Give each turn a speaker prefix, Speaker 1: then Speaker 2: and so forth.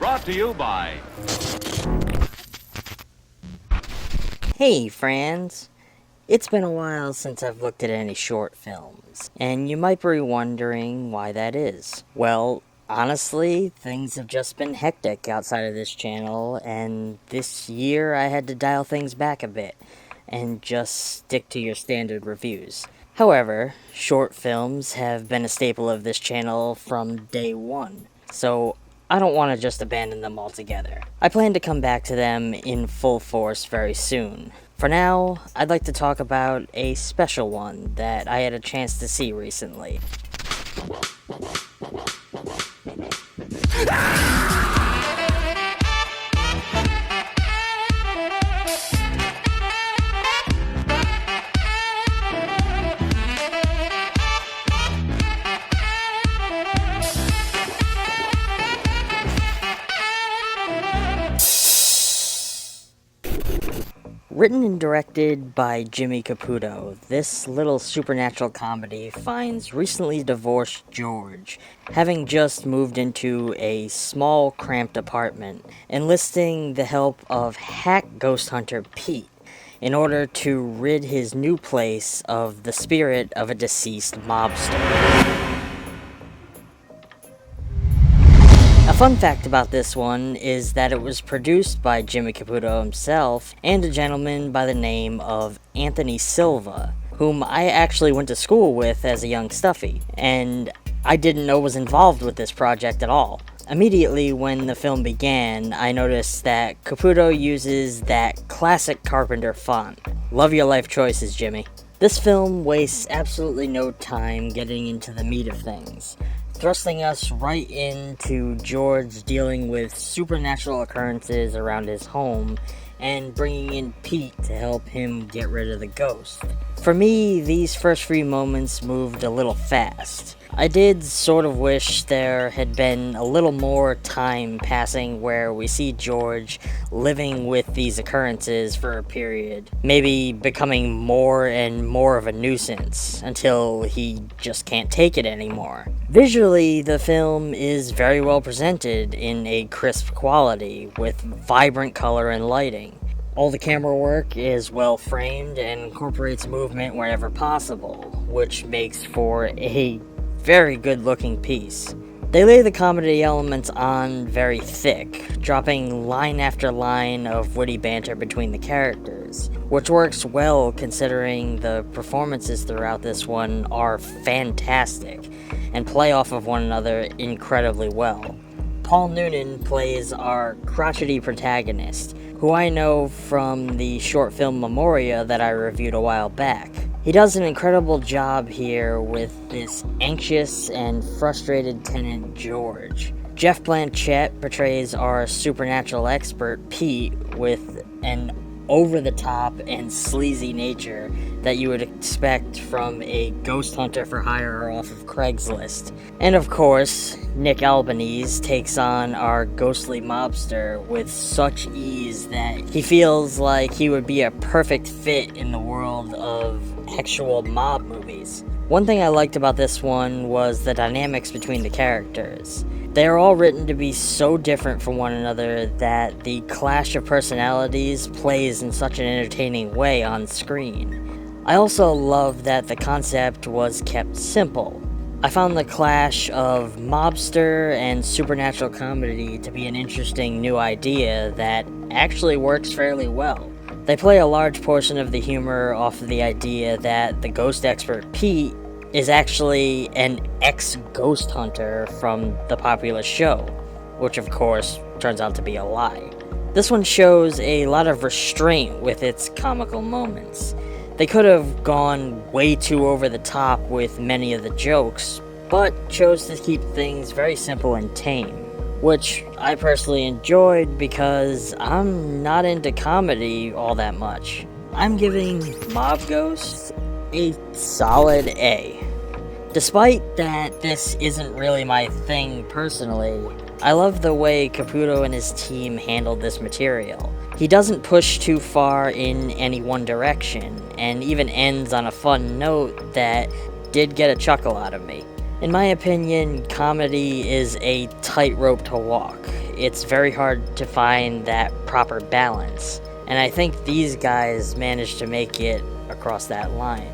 Speaker 1: Brought to you by...
Speaker 2: Hey friends! It's been a while since I've looked at any short films, and you might be wondering why that is. Well, honestly, things have just been hectic outside of this channel, and this year I had to dial things back a bit, and just stick to your standard reviews. However, short films have been a staple of this channel from day one, so I don't want to just abandon them altogether. I plan to come back to them in full force very soon. For now, I'd like to talk about a special one that I had a chance to see recently. Written and directed by Jimmy Caputo, this little supernatural comedy finds recently divorced George, having just moved into a small, cramped apartment, enlisting the help of hack ghost hunter Pete in order to rid his new place of the spirit of a deceased mobster. A fun fact about this one is that it was produced by Jimmy Caputo himself and a gentleman by the name of Anthony Silva, whom I actually went to school with as a young stuffy, and I didn't know was involved with this project at all. Immediately when the film began, I noticed that Caputo uses that classic Carpenter font. Love your life choices, Jimmy. This film wastes absolutely no time getting into the meat of things, thrusting us right into George dealing with supernatural occurrences around his home and bringing in Pete to help him get rid of the ghost. For me, these first few moments moved a little fast. I did sort of wish there had been a little more time passing where we see George living with these occurrences for a period, maybe becoming more and more of a nuisance until he just can't take it anymore. Visually, the film is very well presented in a crisp quality with vibrant color and lighting. All the camera work is well framed and incorporates movement wherever possible, which makes for a very good looking piece. They lay the comedy elements on very thick, dropping line after line of witty banter between the characters, which works well considering the performances throughout this one are fantastic and play off of one another incredibly well. Paul Noonan plays our crotchety protagonist, who I know from the short film Memoria that I reviewed a while back. He does an incredible job here with this anxious and frustrated tenant George. Jeff Blanchett portrays our supernatural expert Pete with an over-the-top and sleazy nature that you would expect from a ghost hunter for hire off of Craigslist. And of course, Nick Albanese takes on our ghostly mobster with such ease that he feels like he would be a perfect fit in the world of actual mob movies. One thing I liked about this one was the dynamics between the characters. They are all written to be so different from one another that the clash of personalities plays in such an entertaining way on screen. I also love that the concept was kept simple. I found the clash of mobster and supernatural comedy to be an interesting new idea that actually works fairly well. They play a large portion of the humor off of the idea that the ghost expert Pete is actually an ex-ghost hunter from the popular show, which of course turns out to be a lie. This one shows a lot of restraint with its comical moments. They could have gone way too over the top with many of the jokes, but chose to keep things very simple and tame, which I personally enjoyed because I'm not into comedy all that much. I'm giving Mob Ghost a solid A. Despite that this isn't really my thing personally, I love the way Caputo and his team handled this material. He doesn't push too far in any one direction, and even ends on a fun note that did get a chuckle out of me. In my opinion, comedy is a tightrope to walk. it's very hard to find that proper balance. And I think these guys managed to make it across that line.